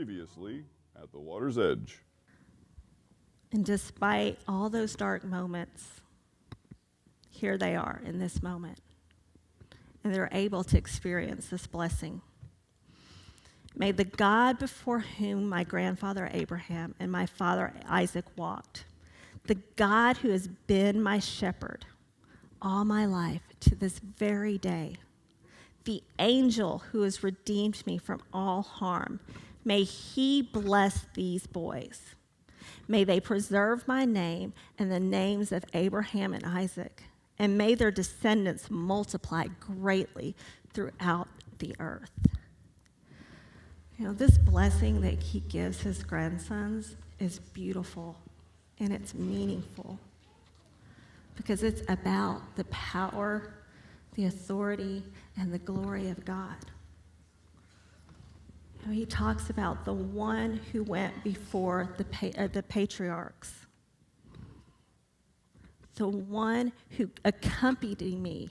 Previously at the water's edge. And despite all those dark moments, here they are in this moment. And they're able to experience this blessing. May the God before whom my grandfather Abraham and my father Isaac walked, the God who has been my shepherd all my life to this very day, the angel who has redeemed me from all harm, may he bless these boys. May they preserve my name and the names of Abraham and Isaac, and may their descendants multiply greatly throughout the earth. You know, this blessing that he gives his grandsons is beautiful and it's meaningful because it's about the power, the authority, and the glory of God. You know, he talks about the one who went before the patriarchs, the one who accompanied me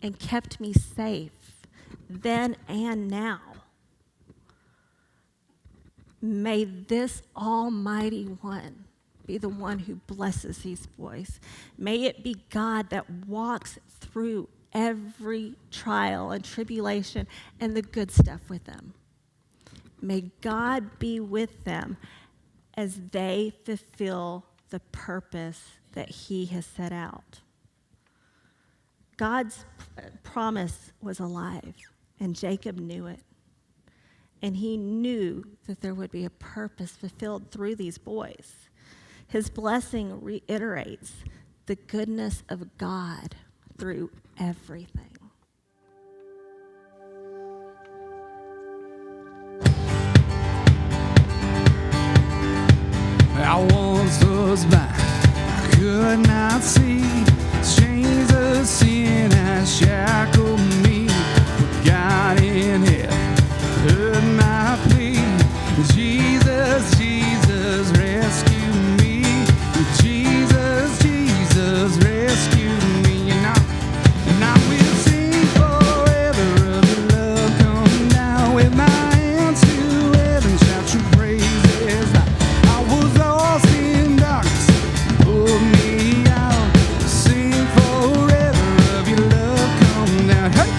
and kept me safe then and now. May this Almighty One be the one who blesses these boys. May it be God that walks through every trial and tribulation and the good stuff with them. May God be with them as they fulfill the purpose that he has set out. God's promise was alive, and Jacob knew it. And he knew that there would be a purpose fulfilled through these boys. His blessing reiterates the goodness of God through everything. I once was blind, I could not see. Chains of sin has shackled me. But God in heaven heard my plea. Jesus, Jesus, rescue me. Jesus, Jesus, rescue me. And I will sing forever of your love. Come down with my hands to heaven, shout your praises. I was lost in darkness, pulled me out. Sing forever of your love. Come down. Hey!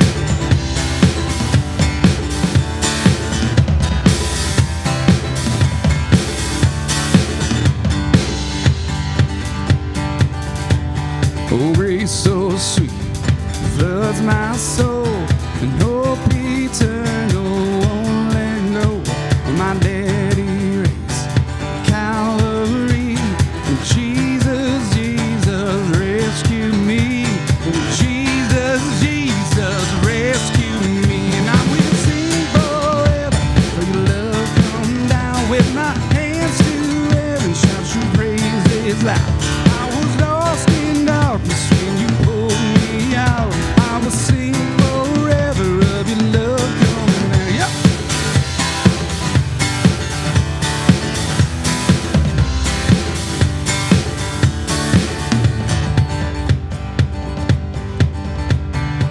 Oh, grace so sweet, floods my soul, and hope eternal won't let go of my daddy race. Calvary, Jesus, Jesus, rescue me. Jesus, Jesus, rescue me. And I will sing forever, for your love come down with my hands to heaven, shout your praises loud. I was lost in darkness when you pulled me out. I will sing forever of your love coming down. Yep.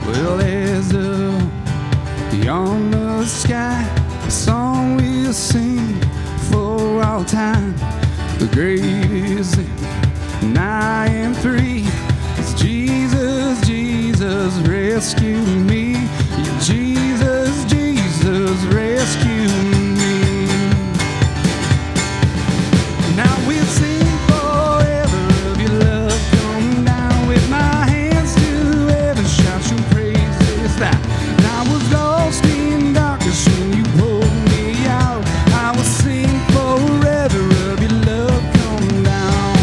Well, there's beyond the sky, a song we'll sing for all time. The greatest thing, and I am free. It's Jesus, Jesus, rescue me. Jesus, Jesus, rescue me. Now we'll sing forever of your love. Come down with my hands to heaven, shout your praises loud. And I was lost in darkness when you pulled me out. I will sing forever of your love. Come down.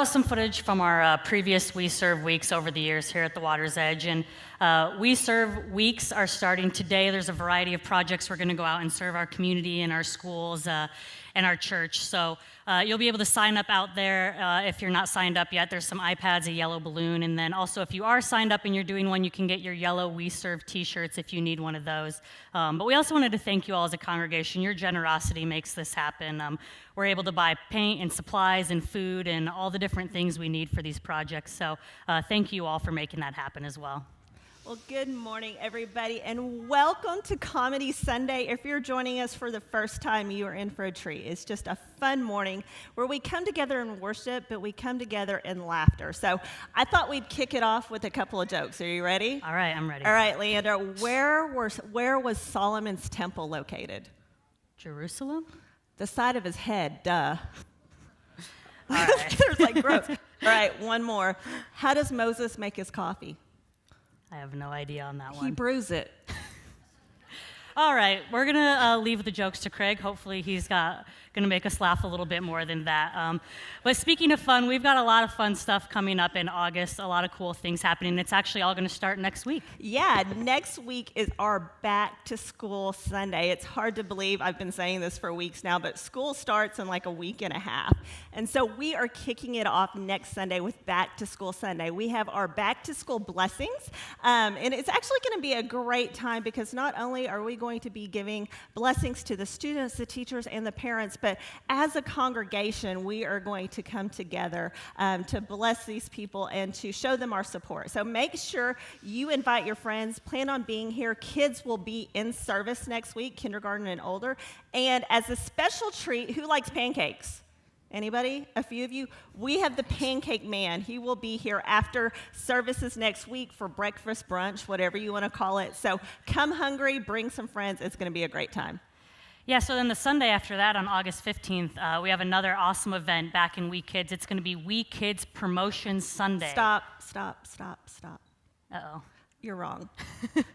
was some footage from our previous We Serve weeks over the years here at the Water's Edge. And We Serve weeks are starting today. There's a variety of projects we're going to go out and serve our community and our schools and our church. So you'll be able to sign up out there. If you're not signed up yet, there's some iPads, a yellow balloon. And then also, if you are signed up and you're doing one, you can get your yellow We Serve t-shirts if you need one of those. But we also wanted to thank you all as a congregation. Your generosity makes this happen. We're able to buy paint and supplies and food and all the different things we need for these projects. So thank you all for making that happen as well. Well, good morning, everybody, and welcome to Comedy Sunday. If you're joining us for the first time, you are in for a treat. It's just a fun morning where we come together in worship, but we come together in laughter. So I thought we'd kick it off with a couple of jokes. Are you ready? All right, I'm ready. All right, Leander, where was Solomon's temple located? Jerusalem? The side of his head, duh. All right. There's like gross. All right, one more. How does Moses make his coffee? I have no idea on that He one. brews it. All right, we're going to leave the jokes to Craig. Hopefully he's going to make us laugh a little bit more than that. But speaking of fun, we've got a lot of fun stuff coming up in August, a lot of cool things happening. It's actually all going to start next week. Yeah, next week is our Back to School Sunday. It's hard to believe, I've been saying this for weeks now, but school starts in like a week and a half. And so we are kicking it off next Sunday with Back to School Sunday. We have our Back to School blessings, and it's actually going to be a great time because not only are we going to be giving blessings to the students, the teachers, and the parents, but as a congregation, we are going to come together to bless these people and to show them our support. So make sure you invite your friends, plan on being here. Kids will be in service next week, kindergarten and older. And as a special treat, who likes pancakes? Anybody? A few of you? We have the Pancake Man. He will be here after services next week for breakfast, brunch, whatever you want to call it. So come hungry, bring some friends. It's going to be a great time. Yeah, so then the Sunday after that, on August 15th, we have another awesome event back in We Kids. It's going to be We Kids Promotion Sunday. Stop. Uh-oh. You're wrong.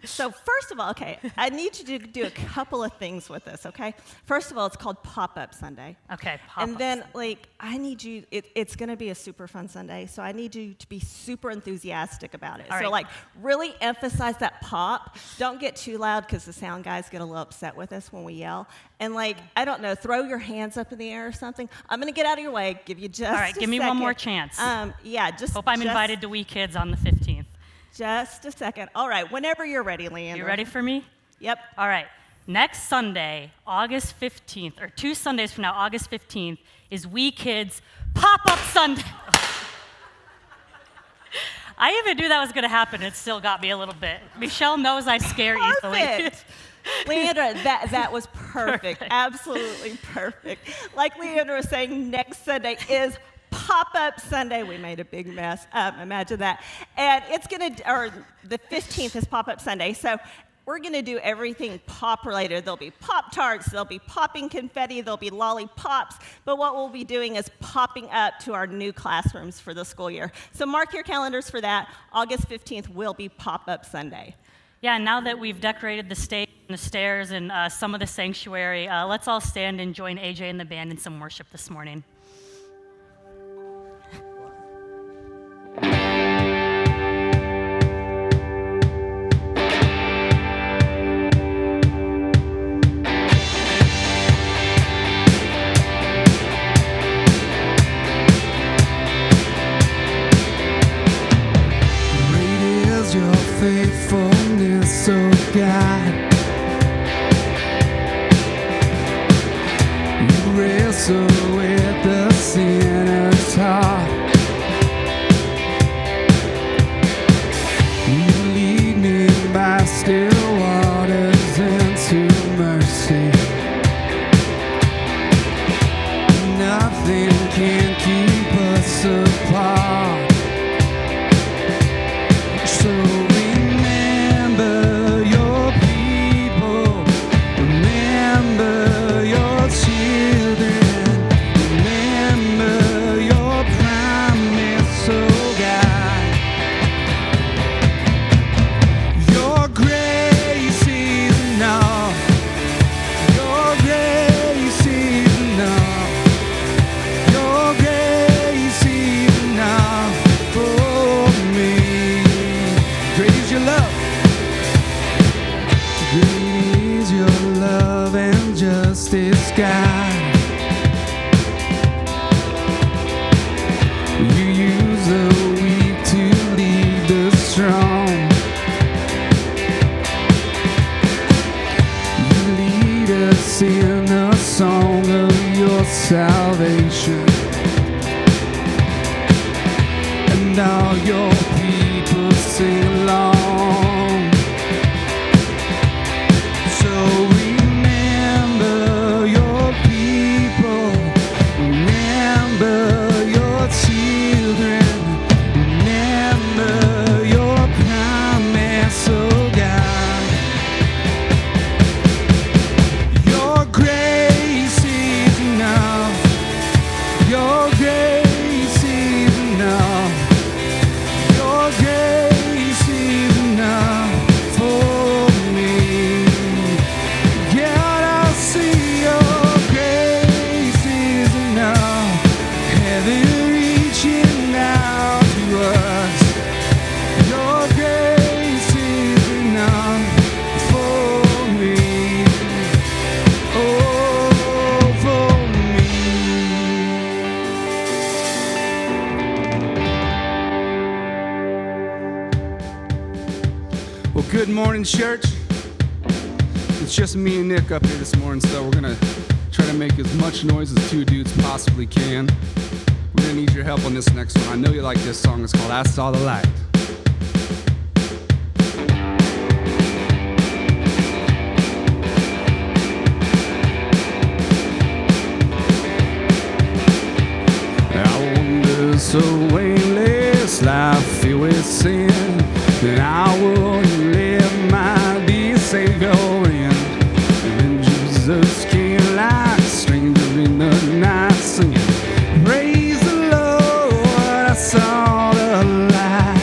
So first of all, okay, I need you to do a couple of things with this, okay? First of all, it's called Pop-Up Sunday. Okay, And then, I need you, it's going to be a super fun Sunday, so I need you to be super enthusiastic about it. All So, right. really emphasize that pop. Don't get too loud because the sound guys get a little upset with us when we yell. And, I don't know, throw your hands up in the air or something. I'm going to get out of your way, give you just All right, a give me second. one more chance. Yeah, just Hope I'm just- invited to We Kids on the 15th. Just a second. All right, whenever you're ready, Leander. You ready for me? Yep. All right. Next Sunday, August 15th, or 2 Sundays from now, August 15th, is We Kids Pop-Up Sunday. I even knew that was going to happen. It still got me a little bit. Michelle knows I scare easily. Perfect. Leandra, that was perfect. Absolutely perfect. Like Leandra was saying, next Sunday is Pop-Up Sunday. We made a big mess. Imagine that. And the 15th is Pop-Up Sunday. So we're going to do everything pop related. There'll be Pop-Tarts, there'll be popping confetti, there'll be lollipops. But what we'll be doing is popping up to our new classrooms for the school year. So mark your calendars for that. August 15th will be Pop-Up Sunday. Yeah, now that we've decorated the stage and the stairs and some of the sanctuary, let's all stand and join AJ and the band in some worship this morning. Great is your faithfulness, oh God. You wrestle with the sinner's heart. You lead me by still waters into mercy. Nothing can keep us apart. So remember your Well, good morning, church. It's just me and Nick up here this morning, so we're gonna try to make as much noise as two dudes possibly can. We're gonna need your help on this next one. I know you like this song. It's called I Saw the Light. I wander so aimless, life filled with sin, that I wouldn't let my dear Savior in. And Jesus came like a stranger in the night, singing, praise the Lord, I saw the light.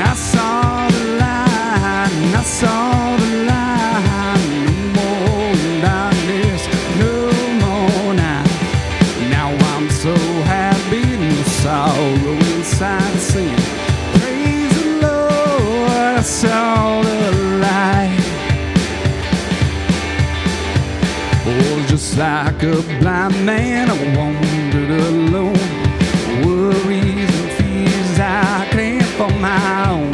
I saw the light, and I saw the light. No more darkness, no more night. Now I'm so happy, no sorrow inside, singing, praise the Lord, I saw the light. Oh, just like a blind man, I wandered alone. Worries and fears I claimed for my own.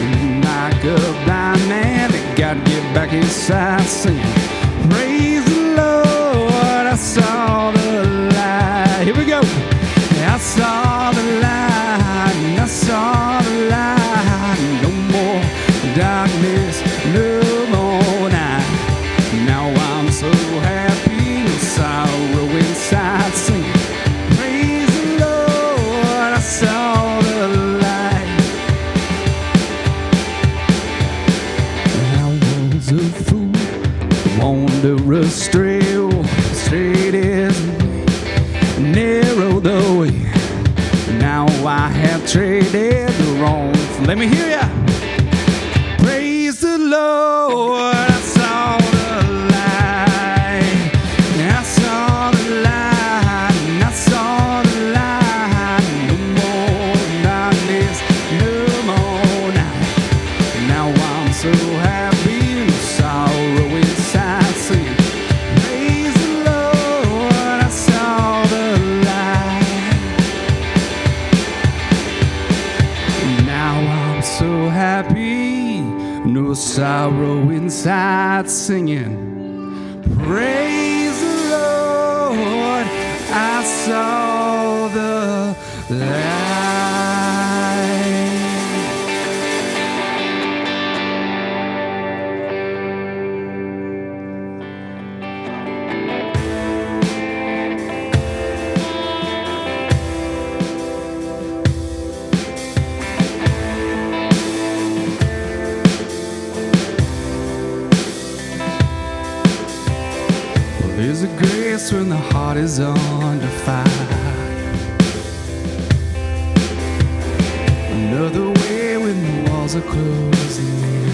And like a blind man, I gotta get back inside, singing, praise the Lord, I saw the light. Here we go. I saw the light, I saw the light. No more darkness, no more night. Now I'm so happy, no sorrow inside, singing, praise the Lord, I saw the light. I was a fool, wander astray, straight as narrow the way. Now I have traded the wrong. Let me hear ya. Praise the Lord, I saw the light. I saw the light, I saw the light. No more darkness, no more night. Now I'm so happy, no sorrow inside, singing, praise the Lord, I saw the light. Now I'm so happy, no sorrow inside, singing, praise the Lord, I saw the light. There's a grace when the heart is under fire. Another way when the walls are closing in.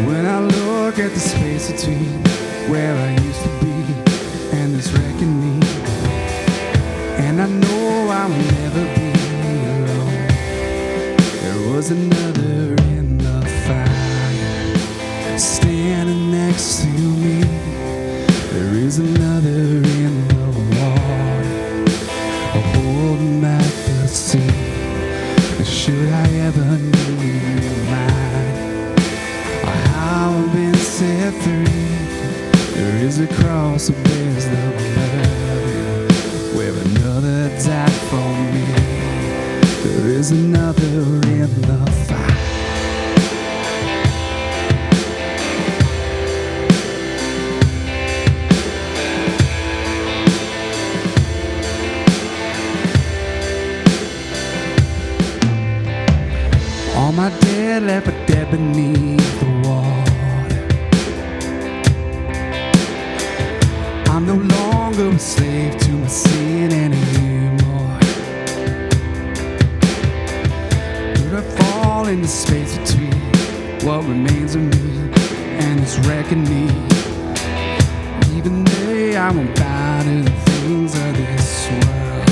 When I look at the space between where I used to be and this reckoning, and I know I will never be alone. There was another in the fire, standing next to me. There is another in the water, holding back the sea. Should I ever need mine, I've been set free. There is a cross that bears the blood, where another died for me. There is another in the fire. All my dead left but dead beneath the water. I'm no longer a slave to my sin anymore. Could I fall into space between what remains of me and this reckoning? Even though I won't bow to the things of this world,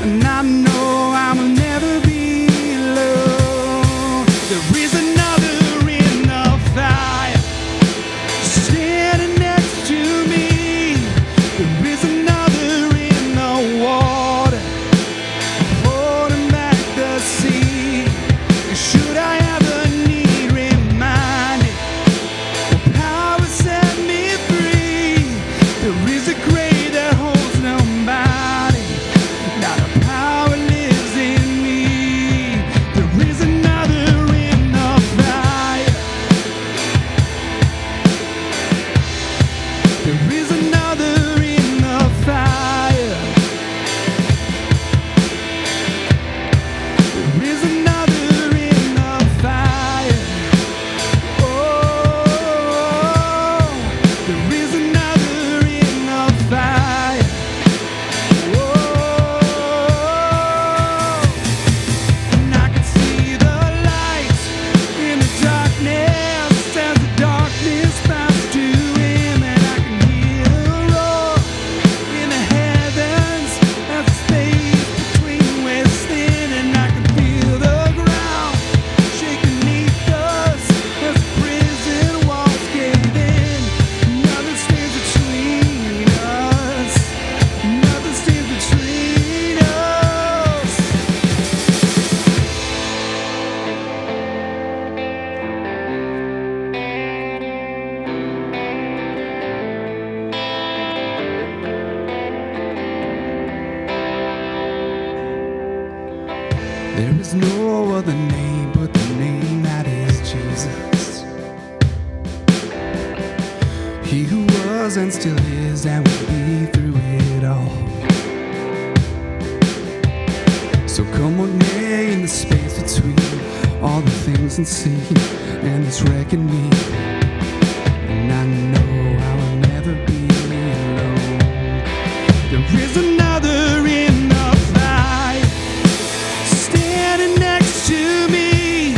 and I know I will never be alone. There is another in the fire, standing next to me. There is another in the water, There is no other name but the name that is Jesus. He who was and still is and will be through it all. So come with me in the space between all the things unseen and it's wrecking me. And I know I will never be alone. There is another in the fight standing next to me.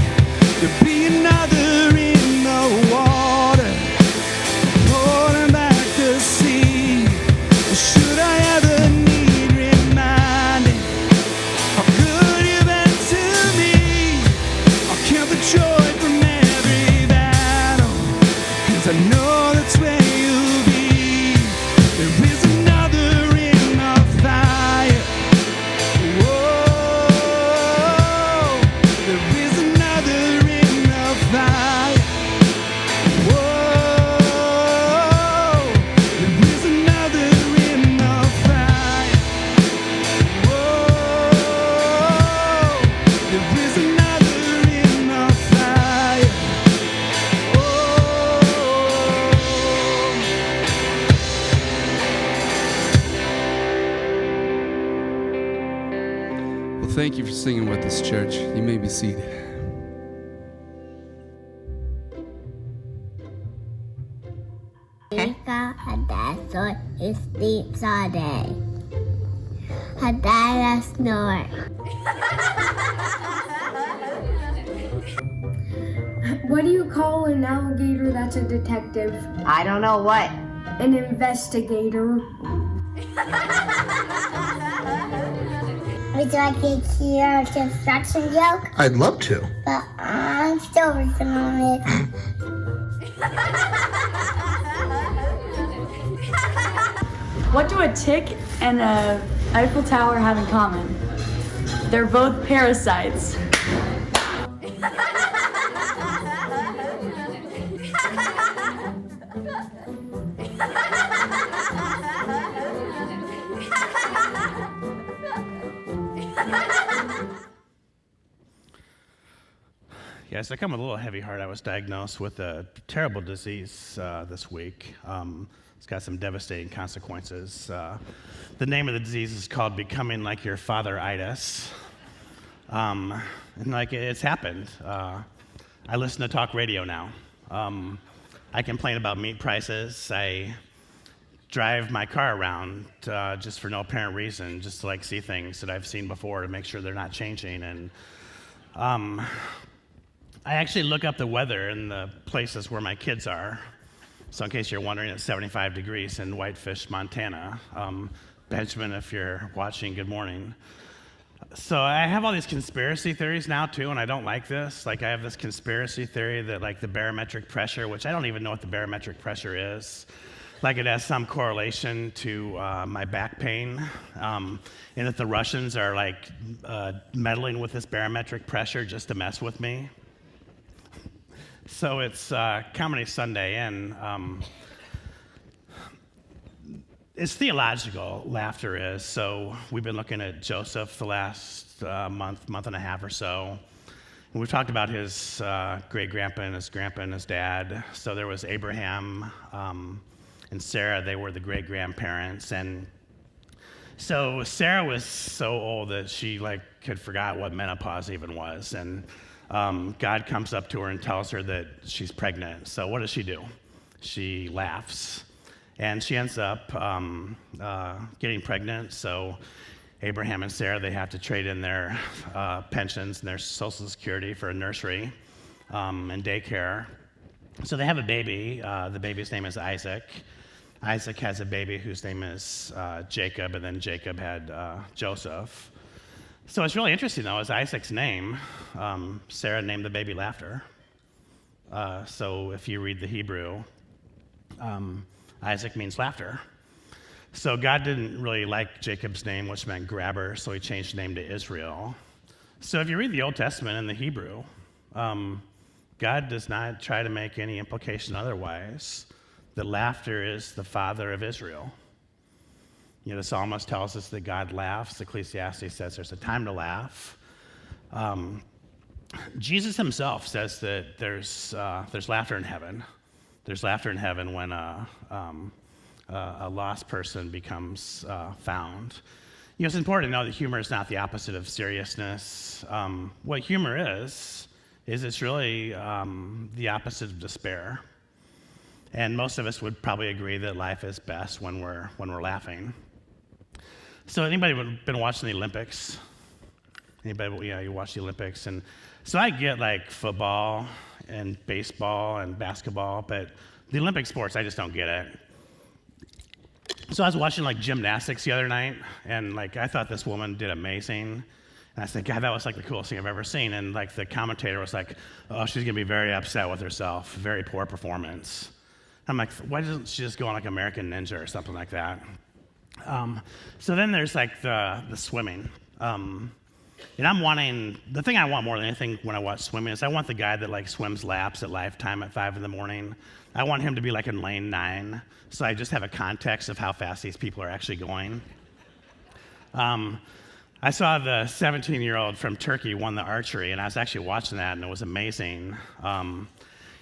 There'll be another in the water holding back the sea. Should I ever need reminding how good you've been to me, I'll count the joy from every battle, 'cause I know that's where you'll be. There is another in the fire. Whoa, there is another in the fire. Whoa, there is another in the fire. Whoa, there is another in the fire. Well, thank you for singing with us, church. You may be seated. Ika had died, so he sleeps all day. Had died last night. What do you call an alligator that's a detective? I don't know what. An investigator. Would you like to hear a construction joke? I'd love to. But I'm still working on it. What do a tick and a Eiffel Tower have in common? They're both parasites. Yes, I come with a little heavy heart. I was diagnosed with a terrible disease this week. It's got some devastating consequences. The name of the disease is called becoming like your father-itis. And like it's happened. I listen to talk radio now. I complain about meat prices. I drive my car around just for no apparent reason, just to like see things that I've seen before to make sure they're not changing. And I actually look up the weather in the places where my kids are. So in case you're wondering, it's 75 degrees in Whitefish, Montana. Benjamin, if you're watching, good morning. So I have all these conspiracy theories now too, and I don't like this. Like I have this conspiracy theory that like the barometric pressure, which I don't even know what the barometric pressure is, like it has some correlation to my back pain, and that the Russians are like meddling with this barometric pressure just to mess with me. So it's Comedy Sunday, and it's theological, laughter is. So we've been looking at Joseph the last month and a half or so. And we've talked about his great-grandpa and his grandpa and his dad. So there was Abraham and Sarah. They were the great-grandparents. And so Sarah was so old that she like had forgot what menopause even was. And God comes up to her and tells her that she's pregnant. So what does she do? She laughs. And she ends up getting pregnant. So Abraham and Sarah, they have to trade in their pensions and their Social Security for a nursery and daycare. So they have a baby. The baby's name is Isaac. Isaac has a baby whose name is Jacob, and then Jacob had Joseph. So what's really interesting, though, is Isaac's name. Sarah named the baby Laughter. So if you read the Hebrew, Isaac means laughter. So God didn't really like Jacob's name, which meant grabber, so he changed the name to Israel. So if you read the Old Testament in the Hebrew, God does not try to make any implication otherwise that laughter is the father of Israel. You know, the psalmist tells us that God laughs. Ecclesiastes says there's a time to laugh. Jesus himself says that there's laughter in heaven. There's laughter in heaven when a lost person becomes found. You know, it's important to know that humor is not the opposite of seriousness. What humor is it's really the opposite of despair. And most of us would probably agree that life is best when we're laughing. So anybody been watching the Olympics? Anybody, yeah, you watch the Olympics. And so I get like football and baseball and basketball, but the Olympic sports, I just don't get it. So I was watching like gymnastics the other night, and like I thought this woman did amazing. And I said, God, that was like the coolest thing I've ever seen. And like the commentator was like, oh, she's gonna be very upset with herself, very poor performance. I'm like, why doesn't she just go on like American Ninja or something like that? So then there's like the swimming. And the thing I want more than anything when I watch swimming is I want the guy that like swims laps at Lifetime at 5 a.m. I want him to be like in lane 9, so I just have a context of how fast these people are actually going. I saw the 17-year-old from Turkey won the archery, and I was actually watching that, and it was amazing.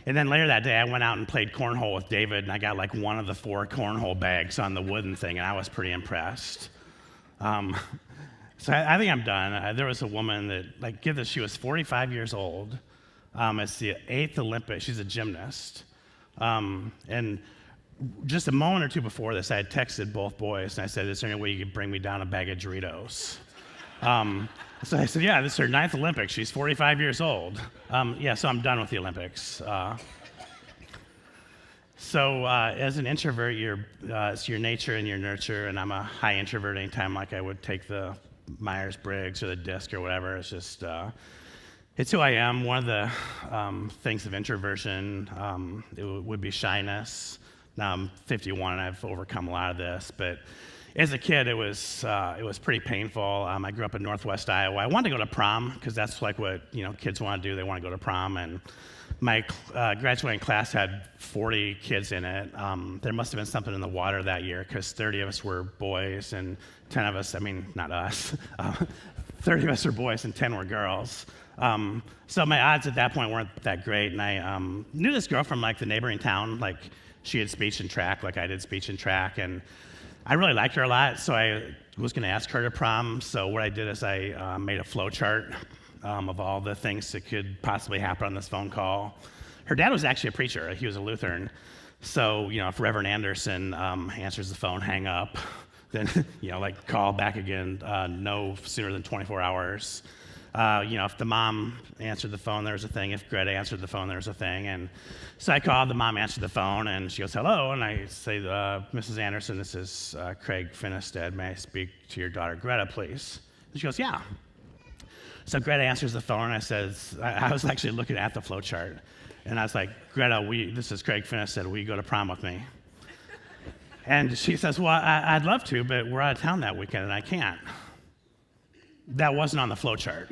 And then later that day, I went out and played cornhole with David, and I got like one of the 4 cornhole bags on the wooden thing, and I was pretty impressed. So I think I'm done. There was a woman that, like, get this, she was 45 years old. It's the 8th Olympic. She's a gymnast. And just a moment or two before this, I had texted both boys, and I said, is there any way you could bring me down a bag of Doritos? So I said, yeah, this is her 9th Olympics. She's 45 years old. Yeah, so I'm done with the Olympics. So as an introvert, it's your nature and your nurture, and I'm a high introvert anytime like I would take the Myers-Briggs or the DISC or whatever. It's just, it's who I am. One of the things of introversion, it would be shyness. Now I'm 51 and I've overcome a lot of this, but as a kid, it was pretty painful. I grew up in Northwest Iowa. I wanted to go to prom because that's like what kids want to do. They want to go to prom, and my graduating class had 40 kids in it. There must have been something in the water that year because 30 of us were boys and 10 of us, I mean, not us, 30 of us were boys and 10 were girls. So my odds at that point weren't that great, and I knew this girl from like the neighboring town. Like she had speech and track, like I did speech and track, and I really liked her a lot, so I was going to ask her to prom. So what I did is I made a flow chart of all the things that could possibly happen on this phone call. Her dad was actually a preacher. He was a Lutheran. So, if Reverend Anderson answers the phone, hang up. Then, like call back again, no sooner than 24 hours. If the mom answered the phone, there was a thing. If Greta answered the phone, there was a thing. And so I called, the mom answered the phone, and she goes, hello. And I say, Mrs. Anderson, this is Craig Finnestead. May I speak to your daughter, Greta, please? And she goes, yeah. So Greta answers the phone, and I was actually looking at the flow chart. And I was like, Greta, this is Craig Finnestead. Will you go to prom with me? And she says, well, I'd love to, but we're out of town that weekend, and I can't. That wasn't on the flow chart.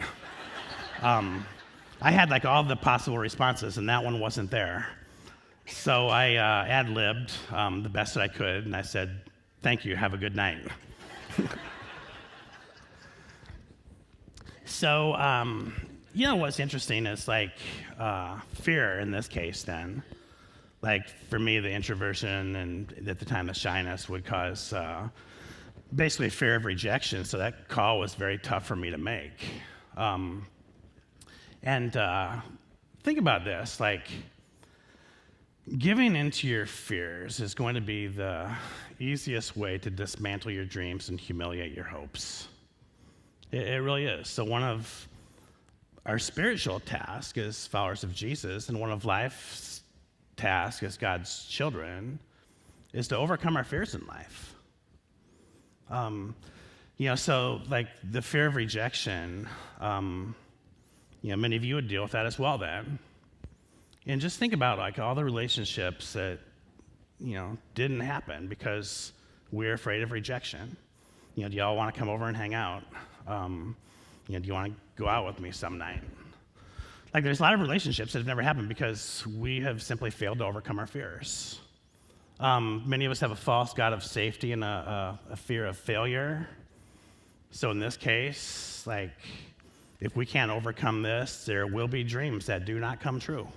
I had like all the possible responses, and that one wasn't there. So I ad-libbed the best that I could, and I said, thank you, have a good night. So, what's interesting is like fear in this case then. Like for me, the introversion and at the time the shyness would cause basically fear of rejection. So that call was very tough for me to make. And think about this, like giving into your fears is going to be the easiest way to dismantle your dreams and humiliate your hopes. It really is. So one of our spiritual tasks as followers of Jesus, and one of life's tasks as God's children, is to overcome our fears in life. So like the fear of rejection, many of you would deal with that as well then. And just think about like all the relationships that, didn't happen because we're afraid of rejection. Do y'all want to come over and hang out? Do you want to go out with me some night? Like there's a lot of relationships that have never happened because we have simply failed to overcome our fears. Many of us have a false God of safety and a fear of failure. So in this case, like if we can't overcome this, there will be dreams that do not come true.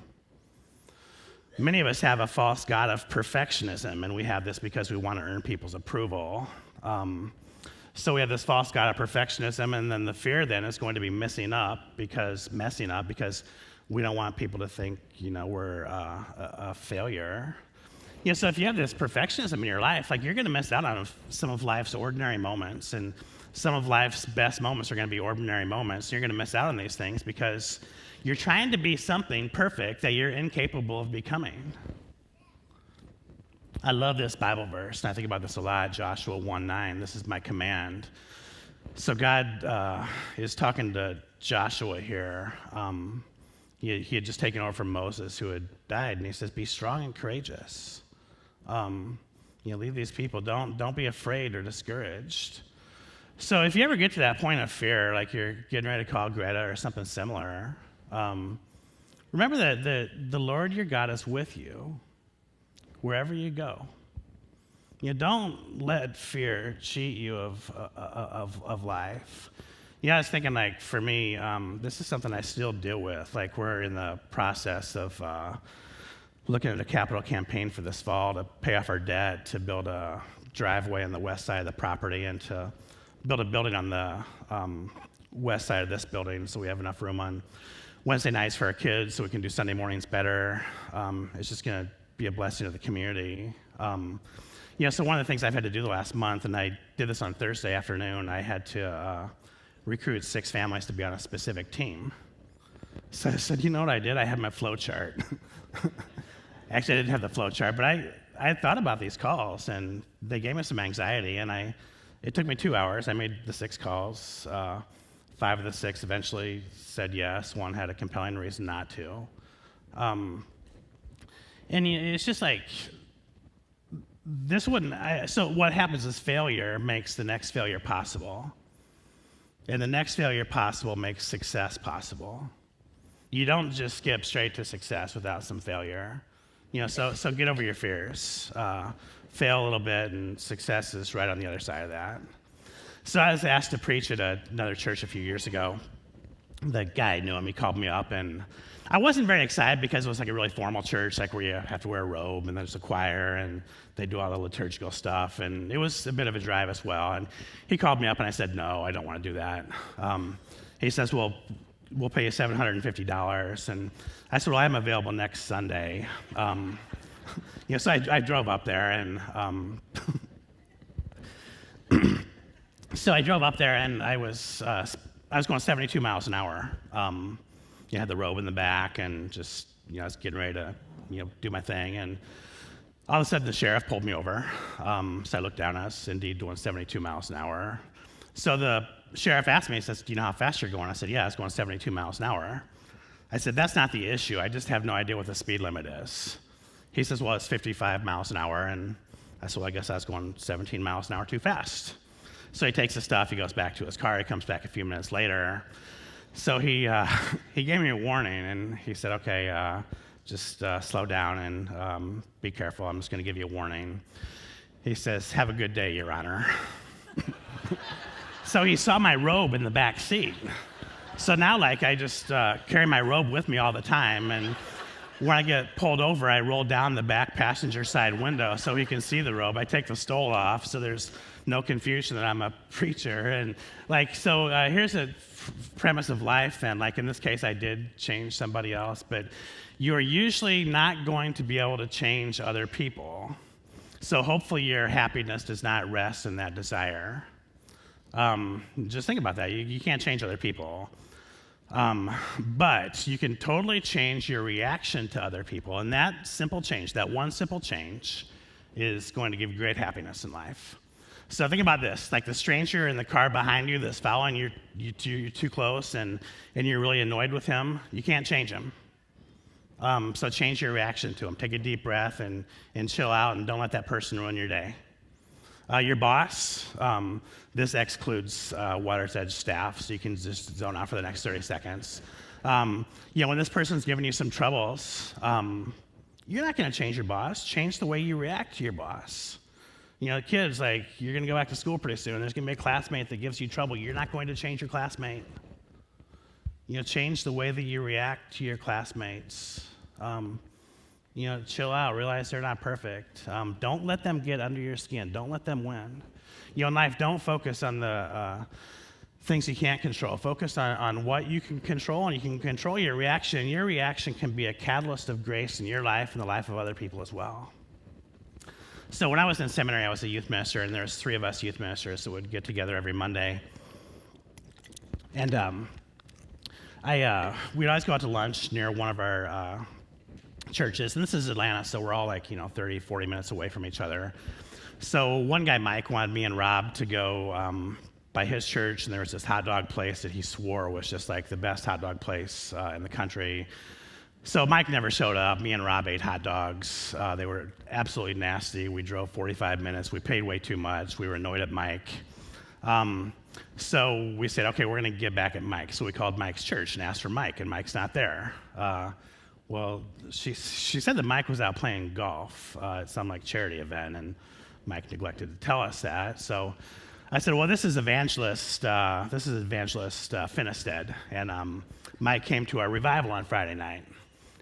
Many of us have a false god of perfectionism, and we have this because we want to earn people's approval. So we have this false god of perfectionism, and then the fear then is going to be messing up because we don't want people to think, we're a failure. So if you have this perfectionism in your life, like, you're going to miss out on some of life's ordinary moments, and some of life's best moments are going to be ordinary moments. You're going to miss out on these things because you're trying to be something perfect that you're incapable of becoming. I love this Bible verse, and I think about this a lot, Joshua 1:9. This is my command. So God is talking to Joshua here. He had just taken over from Moses, who had died, and he says, be strong and courageous. Lead these people. Don't be afraid or discouraged. So if you ever get to that point of fear, like you're getting ready to call Greta or something similar, remember that the Lord your God is with you wherever you go. Don't let fear cheat you of life. I was thinking, like, for me, this is something I still deal with. Like, we're in the process of looking at a capital campaign for this fall to pay off our debt, to build a driveway on the west side of the property, and to build a building on the west side of this building so we have enough room on Wednesday nights for our kids so we can do Sunday mornings better. It's just going to be a blessing to the community. So one of the things I've had to do the last month, and I did this on Thursday afternoon, I had to recruit 6 families to be on a specific team. So I said, you know what I did? I had my flow chart. Actually, I didn't have the flow chart, but I thought about these calls, and they gave me some anxiety, and it took me 2 hours. I made the 6 calls. 5 of the 6 eventually said yes. 1 had a compelling reason not to. And it's just like, so what happens is failure makes the next failure possible. And the next failure possible makes success possible. You don't just skip straight to success without some failure. So get over your fears. Fail a little bit, and success is right on the other side of that. So I was asked to preach at another church a few years ago. The guy knew him. He called me up, and I wasn't very excited because it was like a really formal church, like where you have to wear a robe, and there's a choir, and they do all the liturgical stuff, and it was a bit of a drive as well. And he called me up, and I said, no, I don't want to do that. He says, well, we'll pay you $750. And I said, well, I'm available next Sunday. So I drove up there, and I was going 72 miles an hour. I had the robe in the back, and just, I was getting ready to, do my thing. And all of a sudden, the sheriff pulled me over. So I looked down, I was indeed doing 72 miles an hour. So the sheriff asked me, he says, do you know how fast you're going? I said, yeah, I was going 72 miles an hour. I said, that's not the issue. I just have no idea what the speed limit is. He says, well, it's 55 miles an hour. And I said, well, I guess I was going 17 miles an hour too fast. So he takes his stuff, he goes back to his car, he comes back a few minutes later. So he gave me a warning, and he said, okay, just slow down and be careful. I'm just going to give you a warning. He says, have a good day, Your Honor. So he saw my robe in the back seat. So now, like, I just carry my robe with me all the time, and when I get pulled over, I roll down the back passenger side window so he can see the robe. I take the stole off so there's no confusion that I'm a preacher. And here's a premise of life then. Like, in this case, I did change somebody else, but you're usually not going to be able to change other people. So hopefully your happiness does not rest in that desire. Just think about that. You can't change other people. But you can totally change your reaction to other people. And that simple change, that one simple change, is going to give you great happiness in life. So think about this, like the stranger in the car behind you that's following you're too close and you're really annoyed with him, you can't change him. So change your reaction to him. Take a deep breath and chill out, and don't let that person ruin your day. Your boss, this excludes Water's Edge staff, so you can just zone out for the next 30 seconds. When this person's giving you some troubles, you're not going to change your boss. Change the way you react to your boss. Kids, like, you're going to go back to school pretty soon. There's going to be a classmate that gives you trouble. You're not going to change your classmate. Change the way that you react to your classmates. Chill out, realize they're not perfect. Don't let them get under your skin. Don't let them win. In life, don't focus on the things you can't control. Focus on what you can control, and you can control your reaction. Your reaction can be a catalyst of grace in your life and the life of other people as well. So when I was in seminary, I was a youth minister, and there was 3 of us youth ministers that would get together every Monday. And we'd always go out to lunch near one of our churches, and this is Atlanta, so we're all 30, 40 minutes away from each other. So one guy, Mike, wanted me and Rob to go by his church, and there was this hot dog place that he swore was just like the best hot dog place in the country. So Mike never showed up. Me and Rob ate hot dogs. They were absolutely nasty. We drove 45 minutes. We paid way too much. We were annoyed at Mike. So we said, okay, we're going to get back at Mike. So we called Mike's church and asked for Mike, and Mike's not there. Well, she said that Mike was out playing golf at some charity event, and Mike neglected to tell us that. So I said, well, this is evangelist Finisted, and Mike came to our revival on Friday night,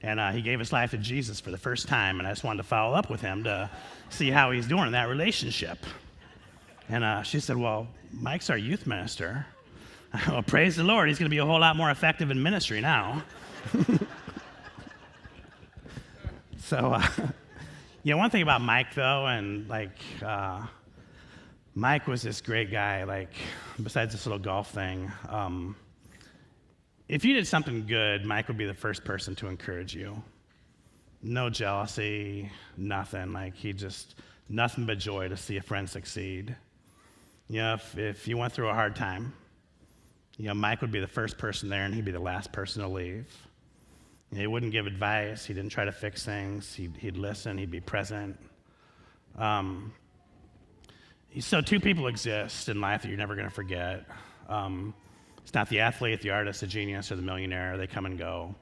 and he gave his life to Jesus for the first time, and I just wanted to follow up with him to see how he's doing in that relationship. And she said, well, Mike's our youth minister. Well, praise the Lord, he's going to be a whole lot more effective in ministry now. So, one thing about Mike, though, and Mike was this great guy, besides this little golf thing. If you did something good, Mike would be the first person to encourage you. No jealousy, nothing. Nothing but joy to see a friend succeed. If you went through a hard time, Mike would be the first person there, and he'd be the last person to leave. He wouldn't give advice. He didn't try to fix things. He'd listen. He'd be present. So 2 people exist in life that you're never going to forget. It's not the athlete, the artist, the genius, or the millionaire. They come and go.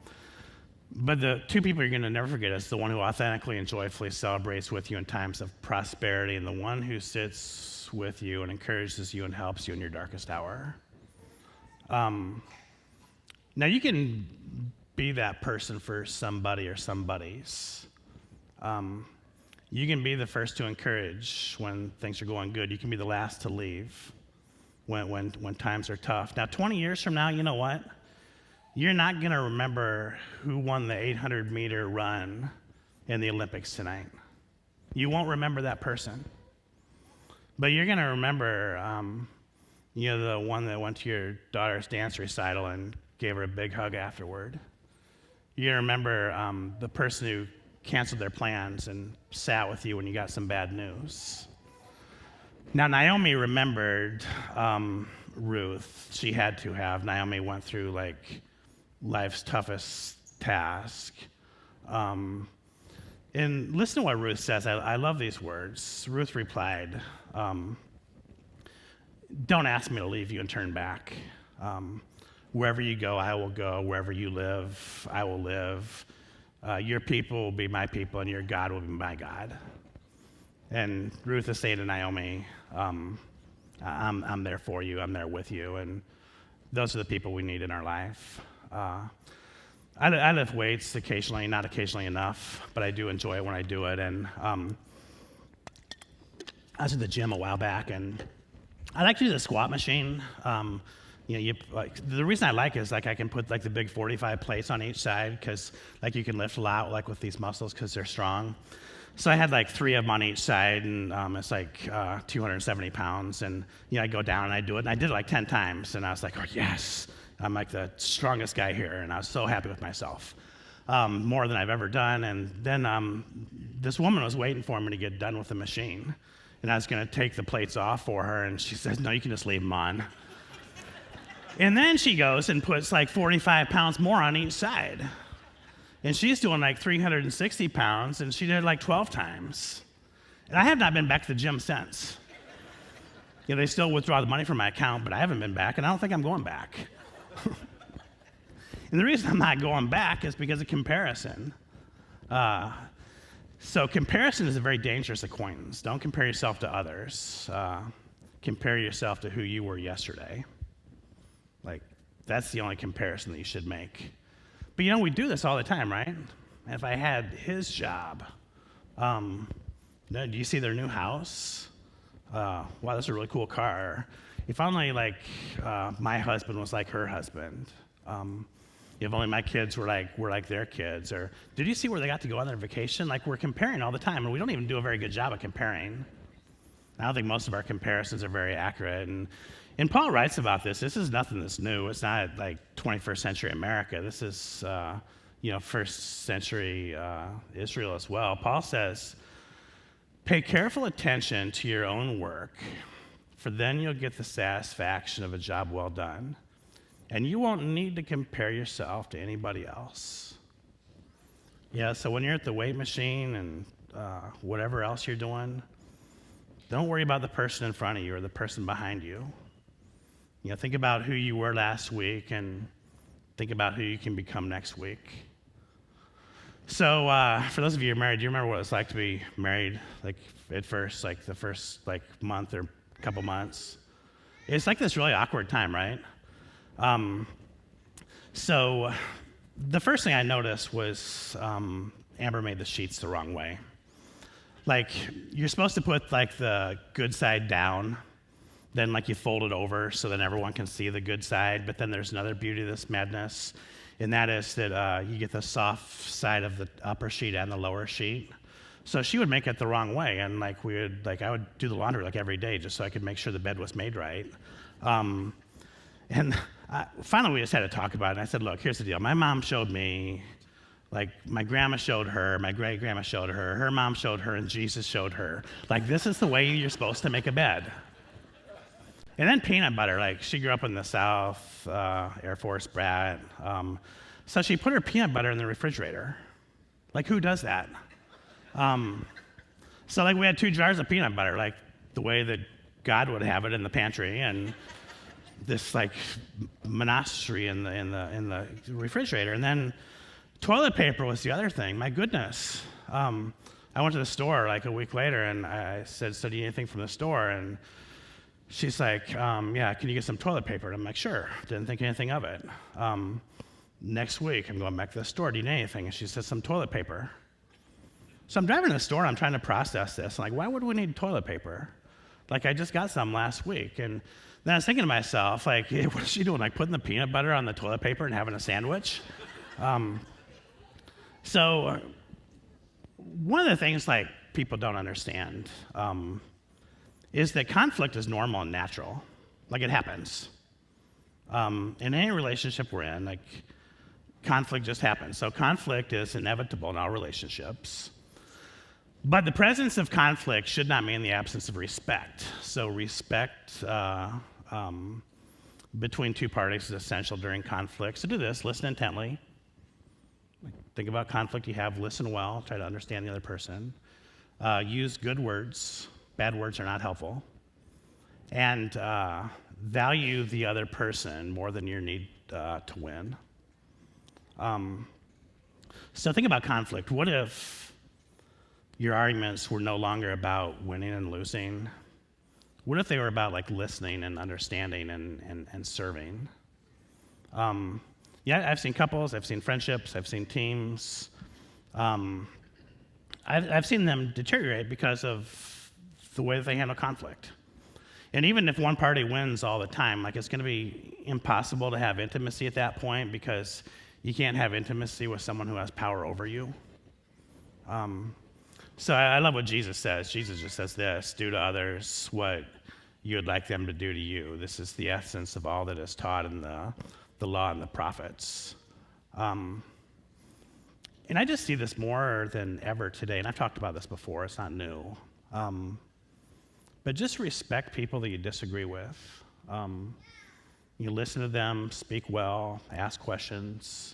But the 2 people you're going to never forget is the one who authentically and joyfully celebrates with you in times of prosperity, and the one who sits with you and encourages you and helps you in your darkest hour. Now, you can be that person for somebody or somebodies. You can be the first to encourage when things are going good. You can be the last to leave when times are tough. Now, 20 years from now, you know what? You're not going to remember who won the 800-meter run in the Olympics tonight. You won't remember that person. But you're going to remember, the one that went to your daughter's dance recital and gave her a big hug afterward. You remember the person who canceled their plans and sat with you when you got some bad news. Now, Naomi remembered Ruth. She had to have. Naomi went through life's toughest task. And listen to what Ruth says. I love these words. Ruth replied, don't ask me to leave you and turn back. Wherever you go, I will go. Wherever you live, I will live. Your people will be my people, and your God will be my God. And Ruth is saying to Naomi, I'm there for you. I'm there with you. And those are the people we need in our life. I lift weights occasionally, not occasionally enough, but I do enjoy it when I do it. And I was at the gym a while back, and I like to use a squat machine. The reason I like it is I can put the big 45 plates on each side because you can lift a lot with these muscles because they're strong. So I had 3 of them on each side, and it's 270 pounds. And I go down and I do it, and I did it 10 times, and I was like, oh yes, I'm the strongest guy here, and I was so happy with myself, more than I've ever done. And then this woman was waiting for me to get done with the machine, and I was going to take the plates off for her, and she says, no, you can just leave them on. And then she goes and puts 45 pounds more on each side. And she's doing 360 pounds, and she did it 12 times. And I have not been back to the gym since. They still withdraw the money from my account, but I haven't been back, and I don't think I'm going back. And the reason I'm not going back is because of comparison. So comparison is a very dangerous acquaintance. Don't compare yourself to others. Compare yourself to who you were yesterday. That's the only comparison that you should make. But we do this all the time, right? And if I had his job, do you see their new house? Wow, that's a really cool car. If only my husband was like her husband. If only my kids were like their kids. Or did you see where they got to go on their vacation? We're comparing all the time, and we don't even do a very good job of comparing. I don't think most of our comparisons are very accurate. And Paul writes about this. This is nothing that's new. It's not like 21st century America. This is first century Israel as well. Paul says, "Pay careful attention to your own work, for then you'll get the satisfaction of a job well done. And you won't need to compare yourself to anybody else." Yeah, so when you're at the weight machine and whatever else you're doing, don't worry about the person in front of you or the person behind you. Think about who you were last week and think about who you can become next week. So for those of you who are married, do you remember what it's like to be married, at first, the first month or couple months? It's this really awkward time, right? So the first thing I noticed was Amber made the sheets the wrong way. You're supposed to put the good side down, then you fold it over so that everyone can see the good side, but then there's another beauty of this madness, and that is that you get the soft side of the upper sheet and the lower sheet. So she would make it the wrong way, and I would do the laundry every day just so I could make sure the bed was made right. And finally we just had to talk about it, and I said, look, here's the deal. My mom showed me, my grandma showed her, my great-grandma showed her mom showed her, and Jesus showed her. This is the way you're supposed to make a bed. And then peanut butter, she grew up in the South, Air Force brat. So she put her peanut butter in the refrigerator. Who does that? So we had 2 jars of peanut butter, the way that God would have it in the pantry, and this monastery in the refrigerator. And then toilet paper was the other thing. My goodness. I went to the store a week later, and I said, "So do you need anything from the store?" And she's like, "Yeah, can you get some toilet paper?" And I'm like, "Sure." Didn't think anything of it. Next week, I'm going back to the store. "Do you need anything?" And she says, "Some toilet paper." So I'm driving to the store, I'm trying to process this. Why would we need toilet paper? I just got some last week. And then I was thinking to myself, hey, what is she doing? Putting the peanut butter on the toilet paper and having a sandwich? So one of the things people don't understand is that conflict is normal and natural. It happens. In any relationship we're in, conflict just happens. So conflict is inevitable in all relationships. But the presence of conflict should not mean the absence of respect. So respect between 2 parties is essential during conflict. So do this, listen intently. Think about conflict you have, listen well, try to understand the other person. Use good words. Bad words are not helpful. And value the other person more than your need to win. So think about conflict. What if your arguments were no longer about winning and losing? What if they were about listening and understanding and serving? I've seen couples, I've seen friendships, I've seen teams. I've seen them deteriorate because of the way that they handle conflict. And even if one party wins all the time, it's going to be impossible to have intimacy at that point, because you can't have intimacy with someone who has power over you. So I love what Jesus says. Jesus just says this: do to others what you would like them to do to you. This is the essence of all that is taught in the law and the prophets. And I just see this more than ever today, and I've talked about this before, it's not new. But just respect people that you disagree with. You listen to them, speak well, ask questions.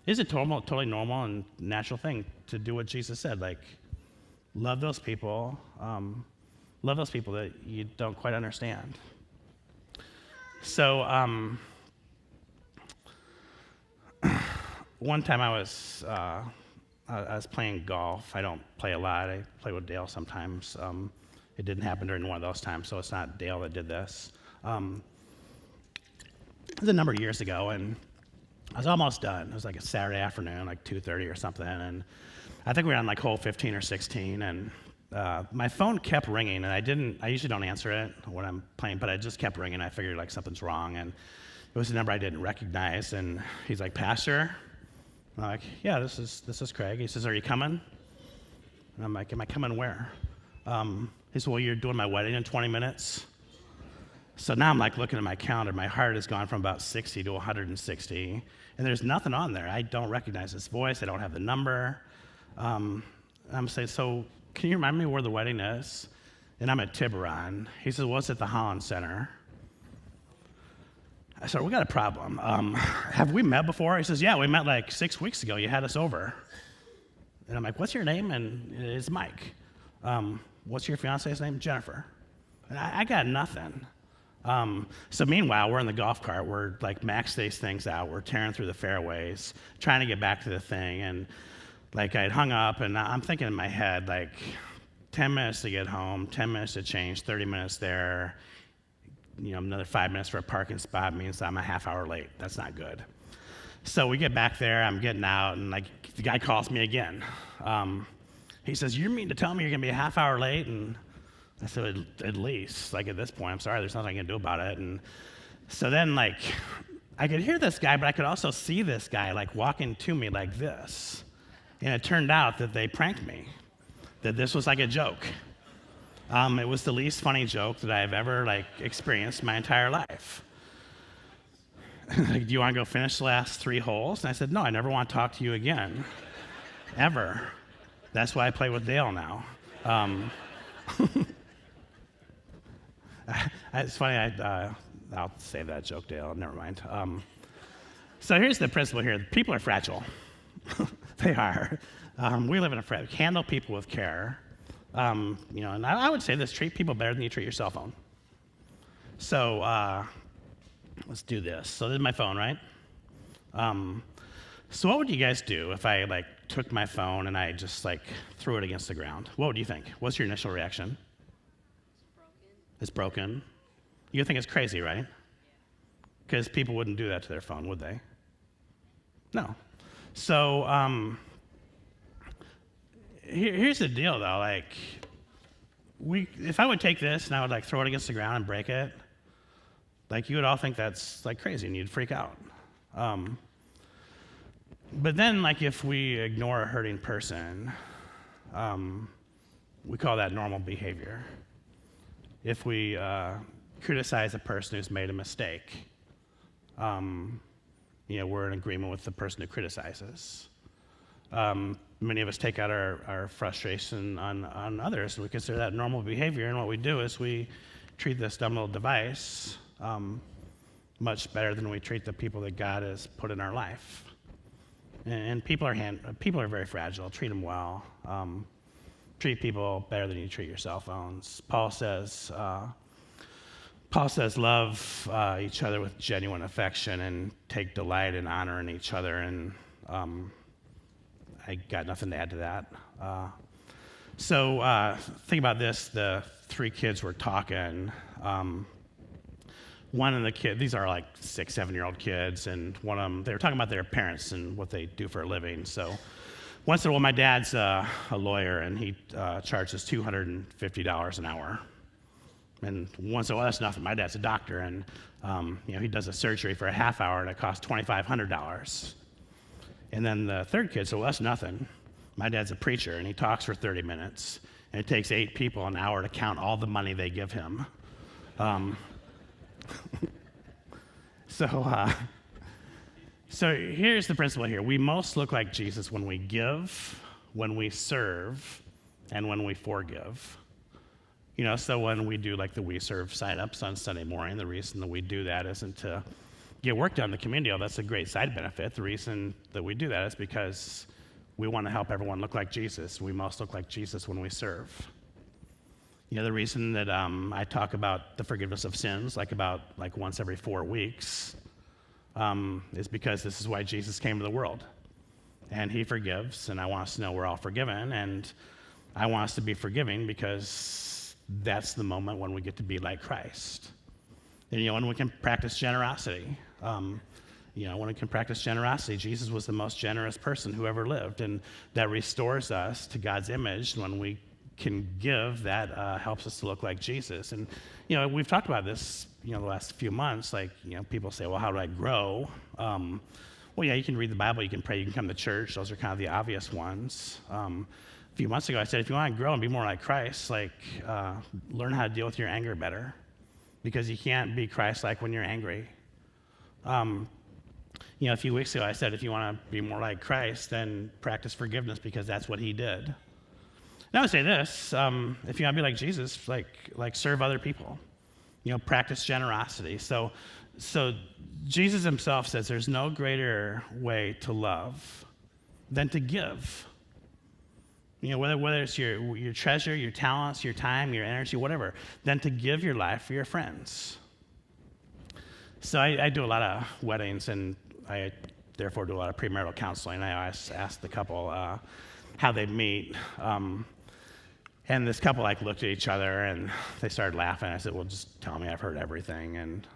It's a totally normal and natural thing to do what Jesus said, love those people that you don't quite understand. So one time I was playing golf. I don't play a lot. I play with Dale sometimes. It didn't happen during one of those times, so it's not Dale that did this. It was a number of years ago, and I was almost done. It was like a Saturday afternoon, like 2:30 or something, and I think we were on like hole 15 or 16, and my phone kept ringing, and I usually don't answer it when I'm playing, but it just kept ringing. I figured like something's wrong, and it was a number I didn't recognize, and he's like, "Pastor?" I'm like, "Yeah, this is Craig." He says, "Are you coming?" And I'm like, "Am I coming where?" He said, "Well, you're doing my wedding in 20 minutes." So now I'm like looking at my calendar. My heart has gone from about 60 to 160, and there's nothing on there. I don't recognize his voice. I don't have the number. I'm saying, "So can you remind me where the wedding is?" And I'm at Tiburon. He says, "Well, it's at the Holland Center." I said, "We got a problem. Have we met before?" He says, "Yeah, we met like 6 weeks ago. You had us over." And I'm like, "What's your name?" And it's Mike. "What's your fiance's name?" "Jennifer." And I got nothing. So meanwhile, we're in the golf cart. We're like max these things out. We're tearing through the fairways, trying to get back to the thing. And like I'd hung up, and I'm thinking in my head, like 10 minutes to get home, 10 minutes to change, 30 minutes there. Another 5 minutes for a parking spot means I'm a half hour late. That's not good. So we get back there. I'm getting out, and like the guy calls me again. He says, "You mean to tell me you're gonna be a half hour late?" And I said, "At least, like at this point, I'm sorry, there's nothing I can do about it." And so then like, I could hear this guy, but I could also see this guy like walking to me like this. And it turned out that they pranked me, that this was like a joke. It was the least funny joke that I've ever like experienced my entire life. Like, "Do you want to go finish the last 3 holes?" And I said, "No, I never want to talk to you again, ever. That's why I play with Dale now." It's funny, I'll save that joke, Dale, never mind. So here's the principle here. People are fragile. They are. We live in a handle people with care. And I would say this, treat people better than you treat your cell phone. So let's do this. So this is my phone, right? So what would you guys do if I like took my phone and I just like threw it against the ground? What would you think? What's your initial reaction? It's broken. You think it's crazy, right? Because people wouldn't do that to their phone, would they? No. So here's the deal, though. Like, if I would take this and I would like throw it against the ground and break it, like you would all think that's like crazy and you'd freak out. But then, like, if we ignore a hurting person, we call that normal behavior. If we criticize a person who's made a mistake, we're in agreement with the person who criticizes. Many of us take out our frustration on others, and we consider that normal behavior, and what we do is we treat this dumb little device much better than we treat the people that God has put in our life. And people are very fragile. Treat them well. Treat people better than you treat your cell phones. Paul says, love each other with genuine affection and take delight and honor in each other. And I got nothing to add to that. So think about this. The 3 kids were talking. One of the kids, these are like 6, 7-year-old kids, and one of them, they were talking about their parents and what they do for a living. So one said, "Well, my dad's a lawyer, and he charges $250 an hour." And one said, "Well, that's nothing. My dad's a doctor, and he does a surgery for a half hour, and it costs $2,500. And then the third kid said, "Well, that's nothing. My dad's a preacher, and he talks for 30 minutes, and it takes 8 people an hour to count all the money they give him." So here's the principle here. We most look like Jesus when we give, when we serve, and when we forgive. So when we do like the We Serve sign-ups on Sunday morning, the reason that we do that isn't to get work done in the community. Oh, that's a great side benefit. The reason that we do that is because we want to help everyone look like Jesus. We most look like Jesus when we serve. The reason that I talk about the forgiveness of sins like once every 4 weeks is because this is why Jesus came to the world. And he forgives, and I want us to know we're all forgiven, and I want us to be forgiving because that's the moment when we get to be like Christ. And when we can practice generosity. When we can practice generosity, Jesus was the most generous person who ever lived, and that restores us to God's image. When we can give, that helps us to look like Jesus. And, we've talked about this, the last few months. Like, people say, well, how do I grow? You can read the Bible, you can pray, you can come to church. Those are kind of the obvious ones. A few months ago, I said, if you want to grow and be more like Christ, learn how to deal with your anger better, because you can't be Christ-like when you're angry. A few weeks ago, I said, if you want to be more like Christ, then practice forgiveness, because that's what he did. And I would say this, if you want to be like Jesus, like serve other people, practice generosity. So Jesus himself says there's no greater way to love than to give. Whether it's your treasure, your talents, your time, your energy, whatever, than to give your life for your friends. So I do a lot of weddings, and I therefore do a lot of premarital counseling. I always ask the couple how they meet. And this couple looked at each other and they started laughing. I said, well, just tell me, I've heard everything. And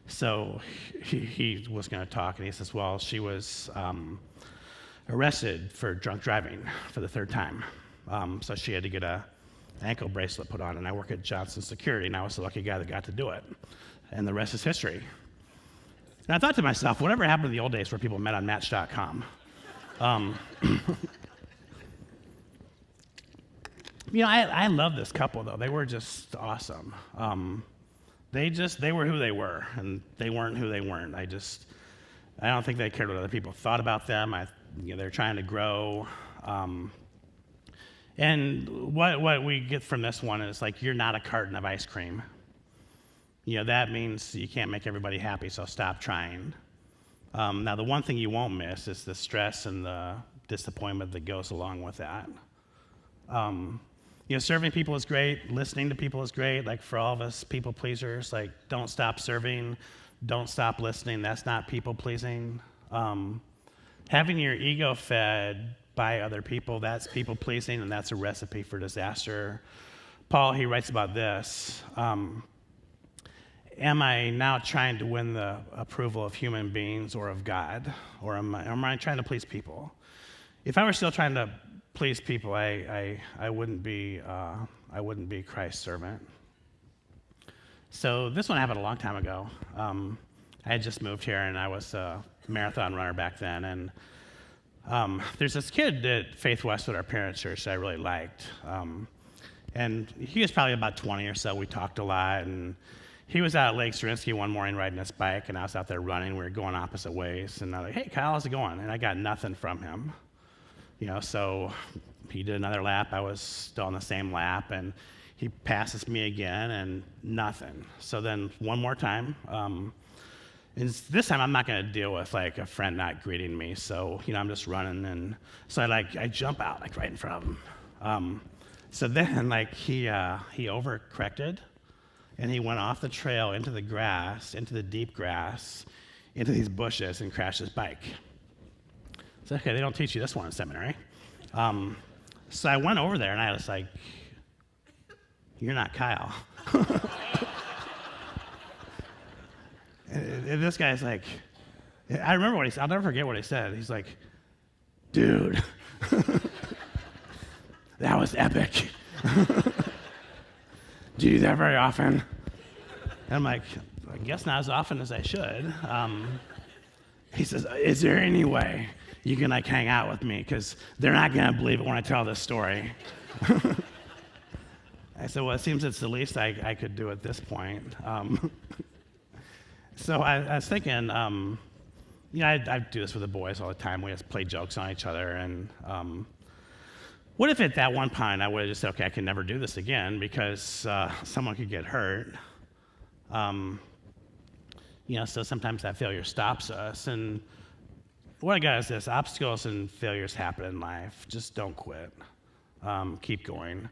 so he was going to talk, and he says, well, she was arrested for drunk driving for the third time. So she had to get an ankle bracelet put on, and I work at Johnson Security, and I was the lucky guy that got to do it. And the rest is history. And I thought to myself, whatever happened to the old days where people met on Match.com? I love this couple, though. They were just awesome. They were who they were, and they weren't who they weren't. I don't think they cared what other people thought about them. They're trying to grow. And what we get from this one is you're not a carton of ice cream. That means you can't make everybody happy, so stop trying. Now, the one thing you won't miss is the stress and the disappointment that goes along with that. Serving people is great. Listening to people is great. For all of us people pleasers, don't stop serving. Don't stop listening. That's not people pleasing. Having your ego fed by other people, that's people pleasing, and that's a recipe for disaster. Paul, he writes about this. Am I now trying to win the approval of human beings or of God? Or am I trying to please people? If I were still trying to please people, I wouldn't be Christ's servant. So this one happened a long time ago. I had just moved here, and I was a marathon runner back then. And there's this kid at Faith Westwood, our parents' church, that I really liked. And he was probably about 20 or so. We talked a lot, and he was out at Lake Zerinsky one morning riding his bike, and I was out there running. We were going opposite ways, and I was like, hey, Kyle, how's it going? And I got nothing from him. So he did another lap. I was still on the same lap, and he passes me again, and nothing. So then one more time, and this time I'm not going to deal with a friend not greeting me. So I'm just running, and so I jump out right in front of him. So then he overcorrected, and he went off the trail into the grass, into the deep grass, into these bushes, and crashed his bike. So, okay, they don't teach you this one in seminary. So I went over there, and I was like, you're not Kyle. and this guy's like, I remember what he said. I'll never forget what he said. He's like, dude, that was epic. Do you do that very often? And I'm like, I guess not as often as I should. He says, is there any way you can hang out with me? Because they're not going to believe it when I tell this story. I said, well, it seems it's the least I could do at this point. So I was thinking, I do this with the boys all the time. We just play jokes on each other. And what if at that one point I would have just said, okay, I can never do this again because someone could get hurt. So sometimes that failure stops us. And what I got is this: obstacles and failures happen in life. Just don't quit. Keep going.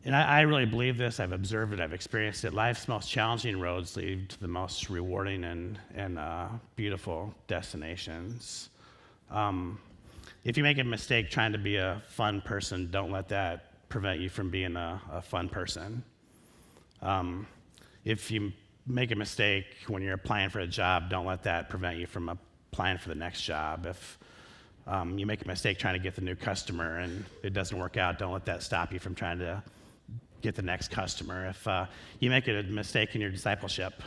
And I really believe this. I've observed it. I've experienced it. Life's most challenging roads lead to the most rewarding and beautiful destinations. If you make a mistake trying to be a fun person, don't let that prevent you from being a fun person. If you make a mistake when you're applying for a job, don't let that prevent you from applying for the next job. If you make a mistake trying to get the new customer and it doesn't work out, don't let that stop you from trying to get the next customer. If you make a mistake in your discipleship,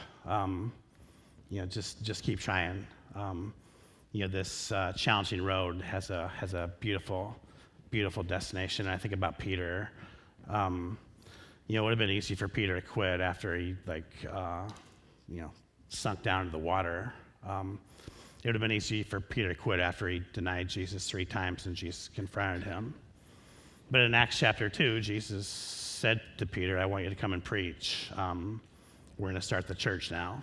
just keep trying. This challenging road has a beautiful, beautiful destination. And I think about Peter. It would have been easy for Peter to quit after he sunk down into the water. It would have been easy for Peter to quit after he denied Jesus 3 times and Jesus confronted him. But in Acts chapter 2, Jesus said to Peter, I want you to come and preach. We're going to start the church now.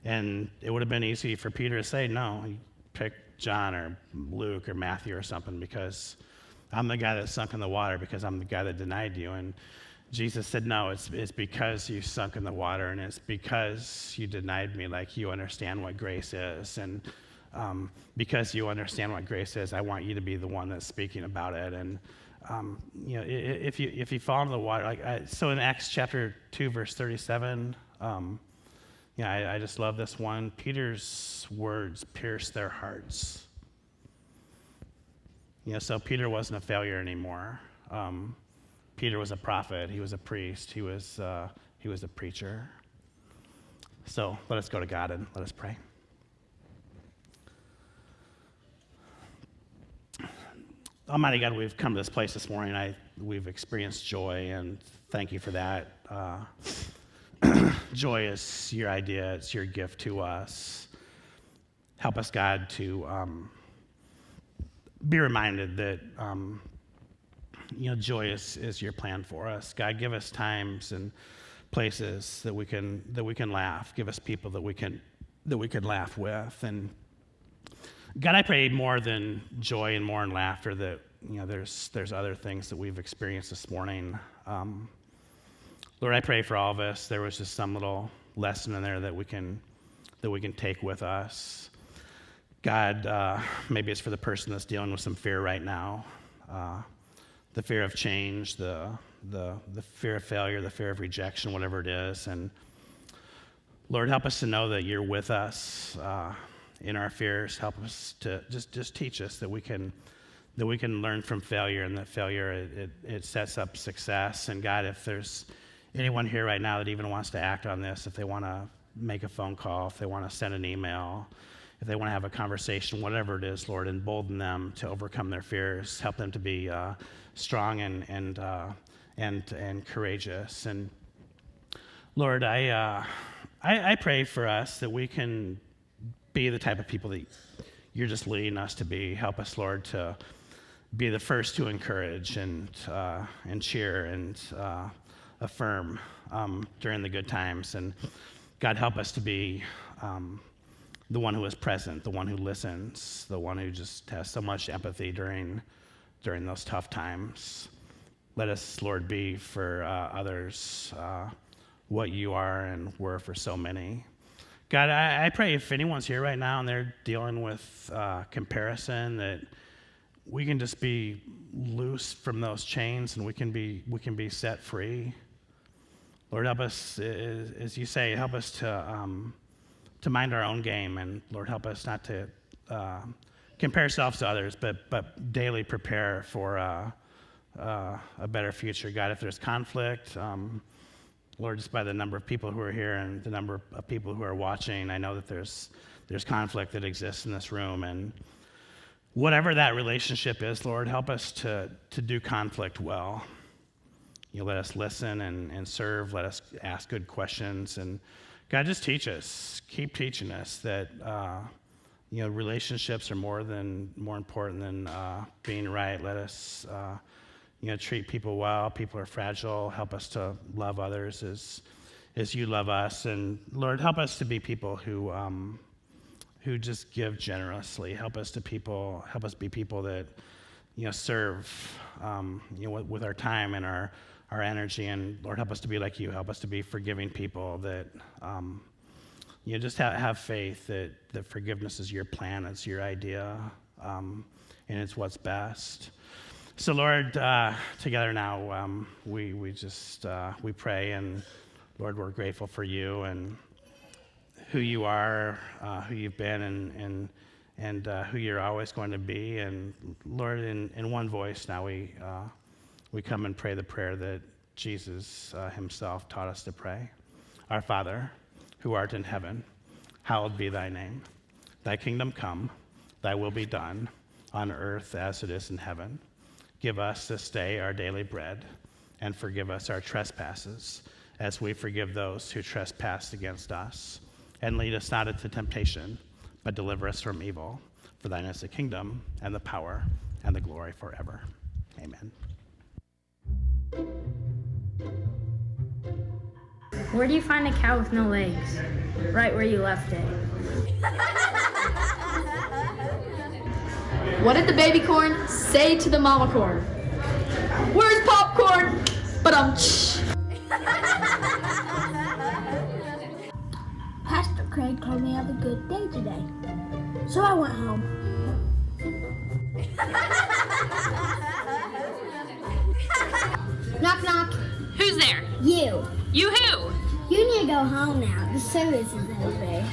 And it would have been easy for Peter to say, no, pick John or Luke or Matthew or something, because I'm the guy that sunk in the water, because I'm the guy that denied you. And Jesus said, no, it's because you sunk in the water, and it's because you denied me, like you understand what grace is. And because you understand what grace is, I want you to be the one that's speaking about it. And if you fall into the water, so in Acts chapter 2, verse 37, I just love this one. Peter's words pierced their hearts. So Peter wasn't a failure anymore. Peter was a prophet. He was a priest. He was a preacher. So let us go to God and let us pray. Almighty God, we've come to this place this morning. We've experienced joy, and thank you for that. Joy is your idea. It's your gift to us. Help us, God, to be reminded that joy is your plan for us. God, give us times and places that we can laugh. Give us people that we can laugh with. And God, I pray more than joy and more than laughter that there's other things that we've experienced this morning. Lord, I pray for all of us. There was just some little lesson in there that we can take with us. God, maybe it's for the person that's dealing with some fear right now, the fear of change, the fear of failure, the fear of rejection, whatever it is. And Lord, help us to know that you're with us in our fears. Help us to just teach us that we can learn from failure, and that failure it sets up success. And God, if there's anyone here right now that even wants to act on this, if they want to make a phone call, if they want to send an email, if they want to have a conversation, whatever it is, Lord, embolden them to overcome their fears. Help them to be strong and courageous. And Lord, I pray for us that we can be the type of people that you're just leading us to be. Help us, Lord, to be the first to encourage and cheer and affirm during the good times. And God, help us to be the one who is present, the one who listens, the one who just has so much empathy during those tough times. Let us, Lord, be for others what you are and were for so many. God, I pray if anyone's here right now and they're dealing with comparison, that we can just be loose from those chains and we can be set free. Lord, help us, as you say, help us to mind our own game, and Lord, help us not to compare ourselves to others, but daily prepare for a better future. God, if there's conflict, Lord, just by the number of people who are here and the number of people who are watching, I know that there's conflict that exists in this room. And whatever that relationship is, Lord, help us to do conflict well. Let us listen and serve. Let us ask good questions. And God, just teach us. Keep teaching us that relationships are more important than being right. Let us treat people well. People are fragile. Help us to love others as you love us. And Lord, help us to be people who just give generously. Help us be people that serve with our time and our energy. And Lord, help us to be like you. Help us to be forgiving people that just have faith that forgiveness is your plan, it's your idea, and it's what's best. So Lord, together now, we pray, and Lord, we're grateful for you, and who you are, who you've been, and who you're always going to be. And Lord, in one voice now we come and pray the prayer that Jesus himself taught us to pray. Our Father, who art in heaven, hallowed be thy name. Thy kingdom come, thy will be done, on earth as it is in heaven. Give us this day our daily bread, and forgive us our trespasses, as we forgive those who trespass against us. And lead us not into temptation, but deliver us from evil. For thine is the kingdom, and the power, and the glory forever. Amen. Where do you find a cow with no legs? Right where you left it. What did the baby corn say to the mama corn? Where's popcorn? But Pastor Craig told me I have a good day today, so I went home. Knock, knock. Who's there? You. You who? You need to go home now. The service is over.